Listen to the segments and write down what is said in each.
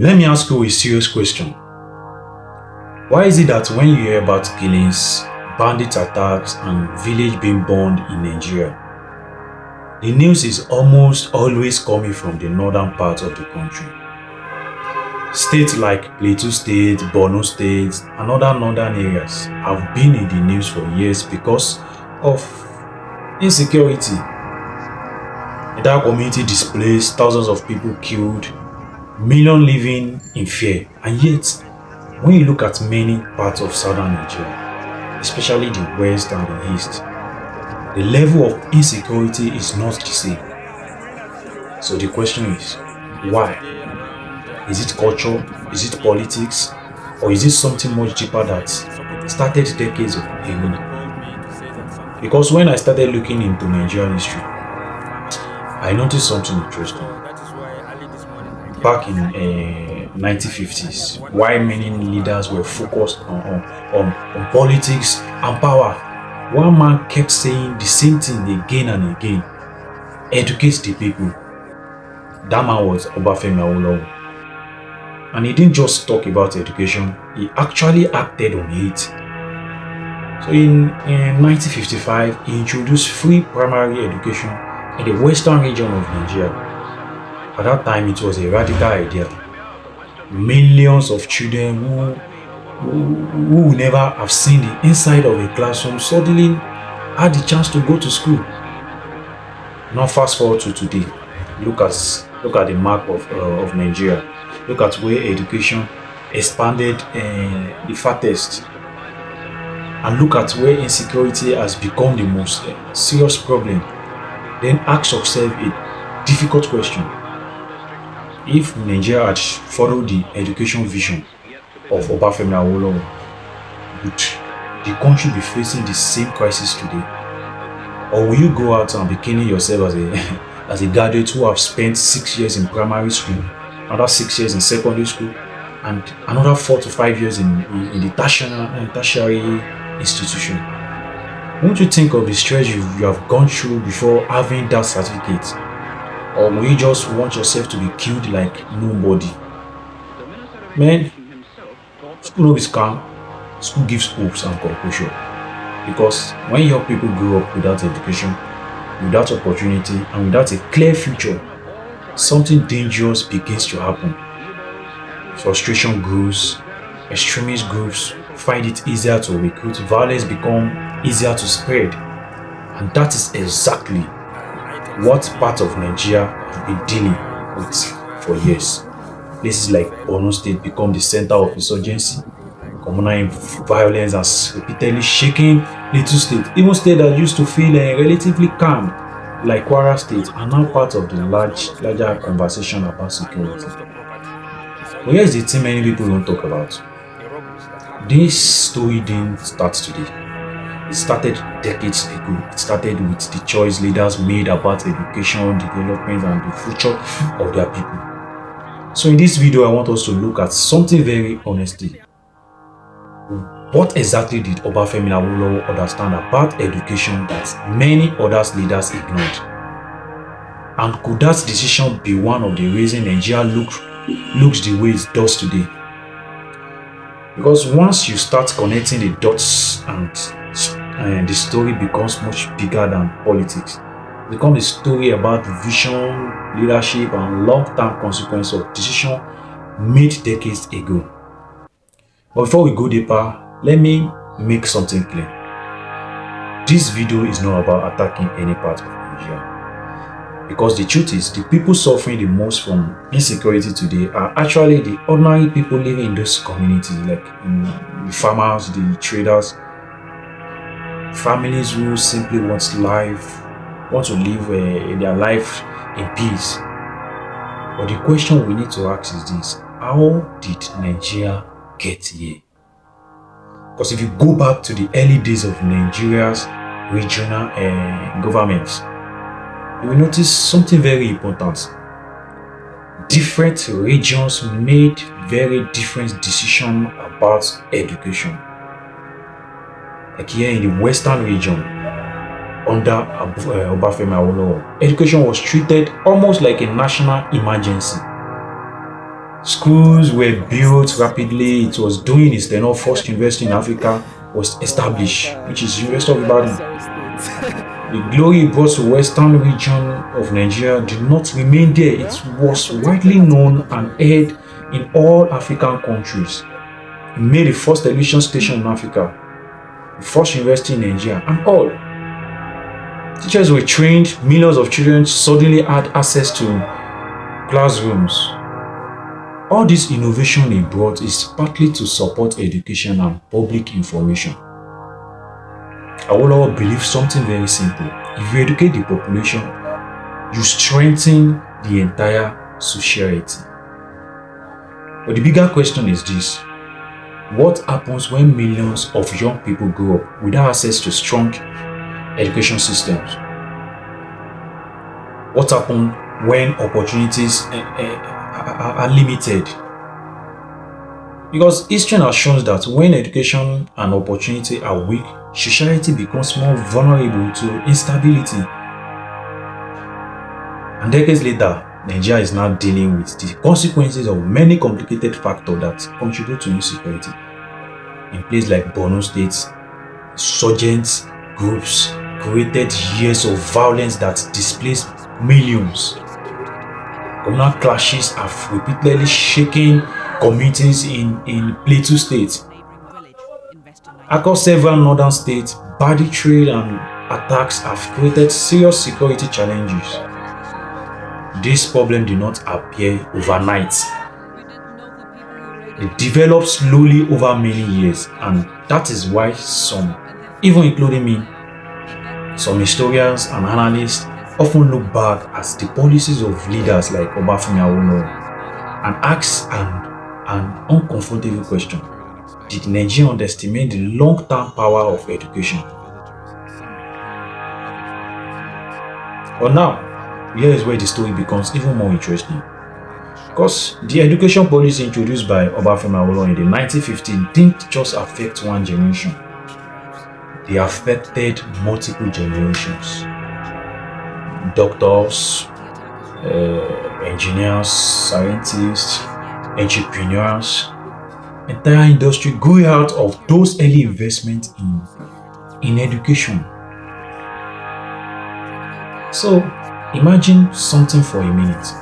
Let me ask you a serious question. Why is it that when you hear about killings, bandit attacks, and village being burned in Nigeria, the news is almost always coming from the northern part of the country? States like Plateau State, Borno State, and other northern areas have been in the news for years because of insecurity. Entire community displaced, thousands of people killed, millions living in fear. And yet, when you look at many parts of southern Nigeria, especially the west and the east, the level of insecurity is not the same. So the question is, why? Is it culture? Is it politics? Or is it something much deeper that started decades ago? Because when I started looking into Nigerian history, I noticed something interesting. Back in 1950s, why many leaders were focused on politics and power, one man kept saying the same thing again and again: educate the people. That man was Obafemi Awolowo. And he didn't just talk about education, he actually acted on it. So in 1955, he introduced free primary education in the western region of Nigeria. At that time, it was a radical idea. Millions of children who would never have seen the inside of a classroom suddenly had the chance to go to school. Now fast forward to today. Look at the map of Nigeria. Look at where education expanded the fastest. And look at where insecurity has become the most serious problem. Then ask yourself a difficult question. If Nigeria had followed the education vision of Obafemi Awolowo, would the country be facing the same crisis today? Or will you go out and be killing yourself as a graduate who have spent 6 years in primary school, another 6 years in secondary school, and another 4 to 5 years in the tertiary institution? Won't you think of the stress you have gone through before having that certificate? Or will you just want yourself to be killed like nobody? Man, school no be scam. School gives hopes and conclusion. Because when young people grow up without education, without opportunity, and without a clear future, something dangerous begins to happen. Frustration grows, extremist groups find it easier to recruit, violence becomes easier to spread. And that is exactly what part of Nigeria have been dealing with for years. Places like Borno State become the center of insurgency. Communal violence has repeatedly shaken Plateau State. Even states that used to feel relatively calm, like Kwara State, are now part of the larger conversation about security. But here's the thing many people don't talk about. This story didn't start today. It started decades ago. It started with the choice leaders made about education, development, and the future of their people. So in this video, I want us to look at something very honestly. What exactly did Obafemi Awolowo understand about education that many other leaders ignored? And could that decision be one of the reasons Nigeria looks the way it does today? Because once you start connecting the dots and the story becomes much bigger than politics, it becomes a story about vision, leadership, and long-term consequences of decisions made decades ago. But before we go deeper, let me make something clear. This video is not about attacking any part of Nigeria. Because the truth is, the people suffering the most from insecurity today are actually the ordinary people living in those communities, like the farmers, the traders, families who simply want to live their life in peace. But the question we need to ask is this: how did Nigeria get here? Because if you go back to the early days of Nigeria's regional governments, you will notice something very important. Different regions made very different decisions about education. Like here in the western region, under Obafemi Awolowo, education was treated almost like a national emergency. Schools were built rapidly. It was doing its tenure. First university in Africa was established, which is University of Ibadan. The glory it brought to western region of Nigeria did not remain there. It was widely known and heard in all African countries. It made the first television station in Africa, the first university in Nigeria, and all. Teachers were trained, millions of children suddenly had access to classrooms. All this innovation it brought is partly to support education and public information. Awolowo believed something very simple. If you educate the population, you strengthen the entire society. But the bigger question is this: what happens when millions of young people grow up without access to strong education systems? What happens when opportunities are limited? Because history has shown that when education and opportunity are weak, society becomes more vulnerable to instability. And decades later, Nigeria is now dealing with the consequences of many complicated factors that contribute to insecurity. In places like Borno State, insurgent groups created years of violence that displaced millions. Communal clashes have repeatedly shaken communities in Plateau State. Across several northern states, banditry and attacks have created serious security challenges. This problem did not appear overnight. It developed slowly over many years, and that is why some, even including me, some historians and analysts often look back at the policies of leaders like Obafemi Awolowo and ask an uncomfortable question: did Nigeria underestimate the long-term power of education? But now, here is where the story becomes even more interesting. Because the education policy introduced by Obafemi Awolowo in the 1950s didn't just affect one generation. They affected multiple generations. Doctors, engineers, scientists, entrepreneurs, entire industry grew out of those early investments in education. So imagine something for a minute.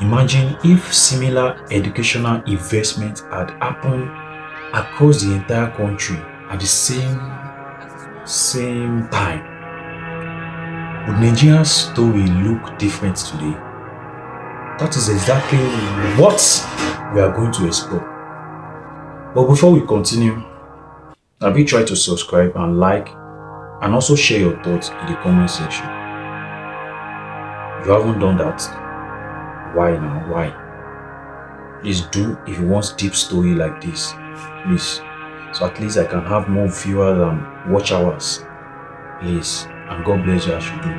Imagine if similar educational investment had happened across the entire country at the same time. Would Nigeria's story look different today? That is exactly what we are going to explore. But before we continue, have you tried to subscribe and like and also share your thoughts in the comment section? If you haven't done that, why now? Why? Please do if you want deep story like this. Please. So at least I can have more viewers and watch hours. Please. And God bless you as you do.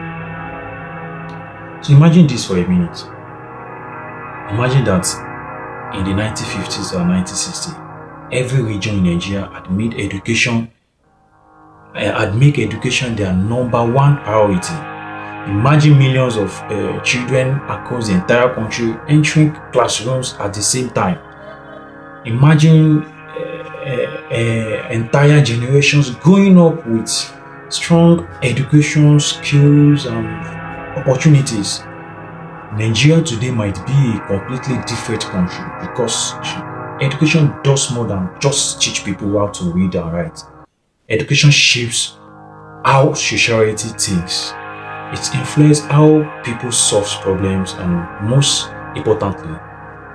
So imagine this for a minute. Imagine that in the 1950s or 1960s, every region in Nigeria had made education their number one priority. Imagine millions of children across the entire country entering classrooms at the same time. Imagine entire generations growing up with strong education skills and opportunities. Nigeria today might be a completely different country because education does more than just teach people how to read and write. Education shapes how society thinks. It influences how people solve problems, and most importantly,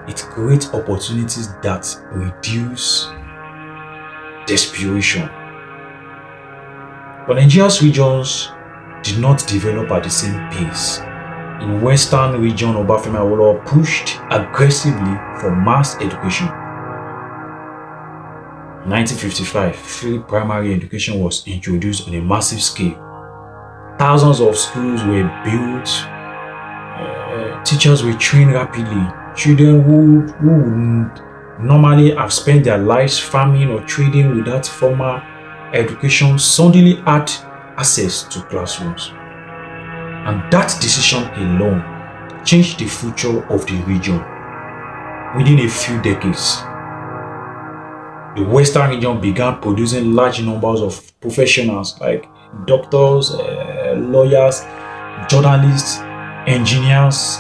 it creates opportunities that reduce desperation. But Nigeria's regions did not develop at the same pace. In Western region, Obafemi Awolowo pushed aggressively for mass education. In 1955, free primary education was introduced on a massive scale. Thousands of schools were built, teachers were trained rapidly. Children who would normally have spent their lives farming or trading without formal education suddenly had access to classrooms. And that decision alone changed the future of the region. within a few decades. The Western region began producing large numbers of professionals like doctors, lawyers, journalists, engineers,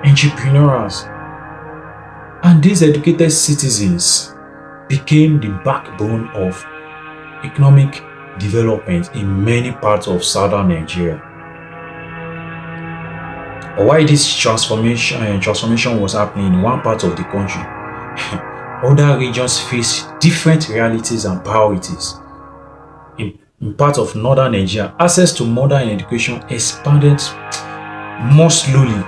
entrepreneurs. And these educated citizens became the backbone of economic development in many parts of southern Nigeria. But while this transformation was happening in one part of the country, other regions faced different realities and priorities. In parts of northern Nigeria, access to modern education expanded more slowly,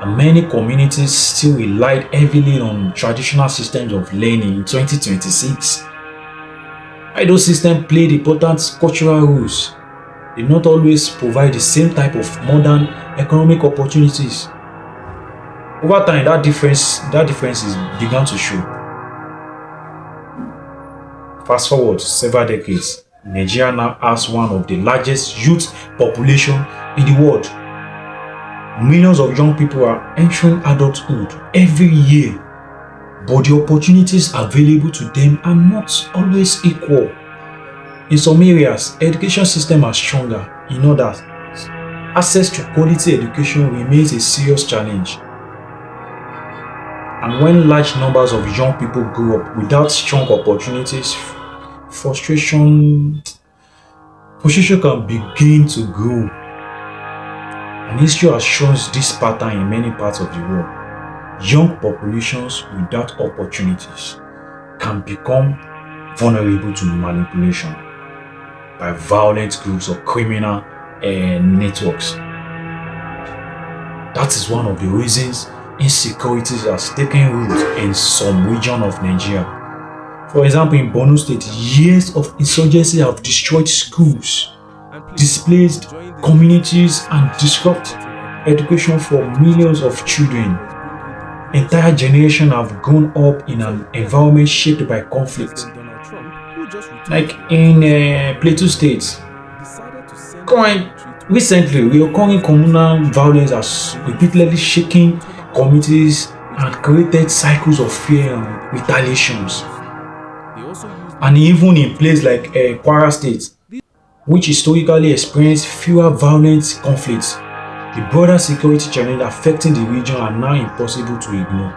and many communities still relied heavily on traditional systems of learning in 2026. While those systems played important cultural roles, they not always provide the same type of modern economic opportunities. Over time, that differences began to show. Fast forward several decades, Nigeria now has one of the largest youth population in the world. Millions of young people are entering adulthood every year, but the opportunities available to them are not always equal. In some areas, education systems are stronger. In others, access to quality education remains a serious challenge. And when large numbers of young people grow up without strong opportunities, frustration can begin to grow. And history has shown this pattern in many parts of the world. Young populations without opportunities can become vulnerable to manipulation by violent groups or criminal networks. That is one of the reasons insecurity has taken root in some region of Nigeria. For example, in Borno State, years of insurgency have destroyed schools, displaced communities, and disrupted education for millions of children. Entire generations have grown up in an environment shaped by conflict. Like in Plateau State, recently, reoccurring communal violence has repeatedly shaken communities and created cycles of fear and retaliations. And even in places like Kwara State, which historically experienced fewer violent conflicts, the broader security challenges affecting the region are now impossible to ignore.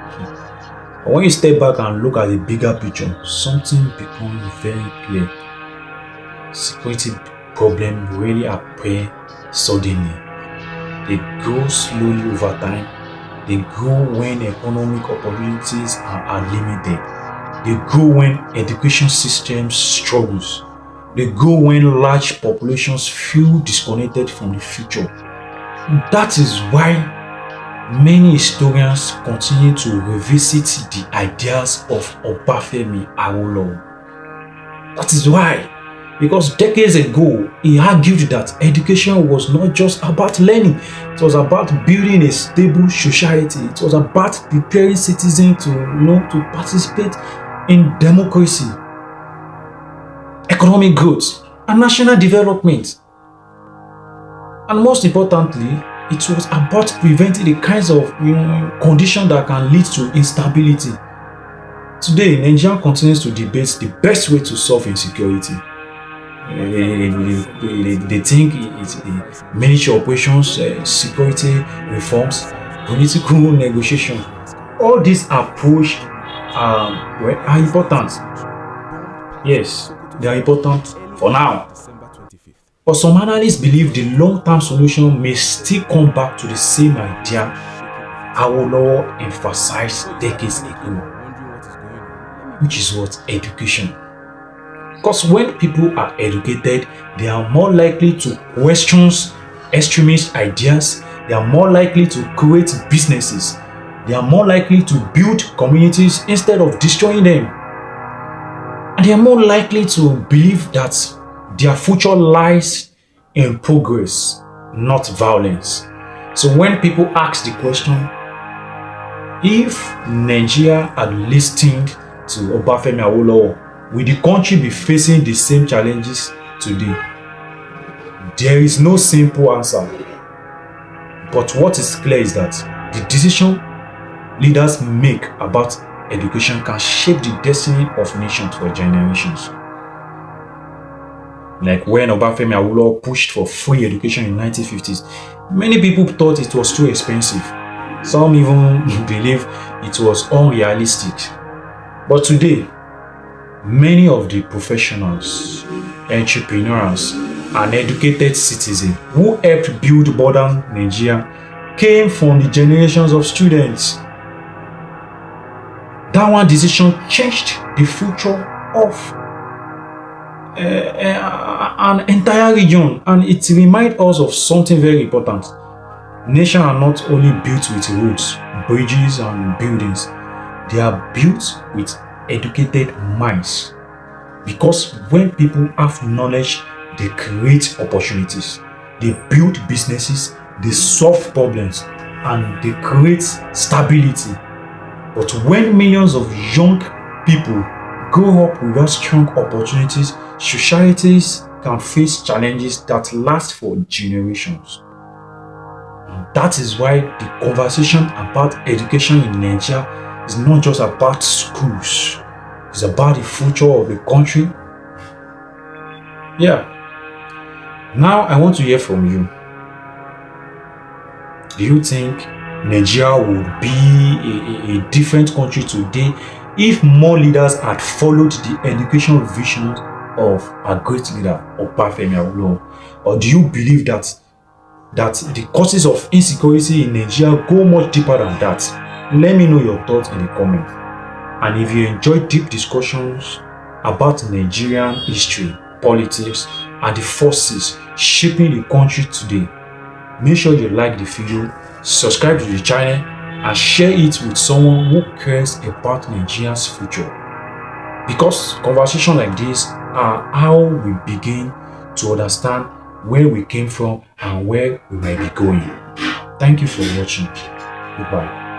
But when you step back and look at the bigger picture, something becomes very clear. Security problems really appear suddenly. They grow slowly over time. They grow when economic opportunities are limited. They grow when education systems struggles. They grow when large populations feel disconnected from the future. That is why many historians continue to revisit the ideas of Obafemi Awolowo. That is why, because decades ago, he argued that education was not just about learning, it was about building a stable society. It was about preparing citizens to participate in democracy, economic growth, and national development. And most importantly, it was about preventing the kinds of conditions that can lead to instability. Today, Nigeria continues to debate the best way to solve insecurity. They think it's military operations, security reforms, political negotiation. All these approaches are important. Yes, they are important for now. But some analysts believe the long-term solution may still come back to the same idea Awolowo emphasized decades ago, which is what? Education. Because when people are educated, they are more likely to question extremist ideas, they are more likely to create businesses, they are more likely to build communities instead of destroying them. And they are more likely to believe that their future lies in progress, not violence. So when people ask the question, if Nigeria had listened to Obafemi Awolowo, will the country be facing the same challenges today? There is no simple answer. But what is clear is that the decision leaders make about education can shape the destiny of nations for generations. Like when Obafemi Awolowo pushed for free education in 1950s, many people thought it was too expensive. Some even believe it was unrealistic. But today, many of the professionals, entrepreneurs, and educated citizens who helped build modern Nigeria came from the generations of students. That one decision changed the future of an entire region, and it reminds us of something very important. Nations are not only built with roads, bridges, and buildings, they are built with educated minds. Because when people have knowledge, they create opportunities, they build businesses, they solve problems, and they create stability. But when millions of young people grow up without strong opportunities, societies can face challenges that last for generations. And that is why the conversation about education in Nigeria is not just about schools, it's about the future of the country. Yeah. Now I want to hear from you. Do you think Nigeria would be a different country today if more leaders had followed the educational vision of a great leader, Obafemi Awolowo? Or do you believe that the causes of insecurity in Nigeria go much deeper than that? Let me know your thoughts in the comments. And if you enjoy deep discussions about Nigerian history, politics, and the forces shaping the country today, make sure you like the video, subscribe to the channel, and share it with someone who cares about Nigeria's future. Because conversations like this are how we begin to understand where we came from and where we might be going. Thank you for watching. Goodbye.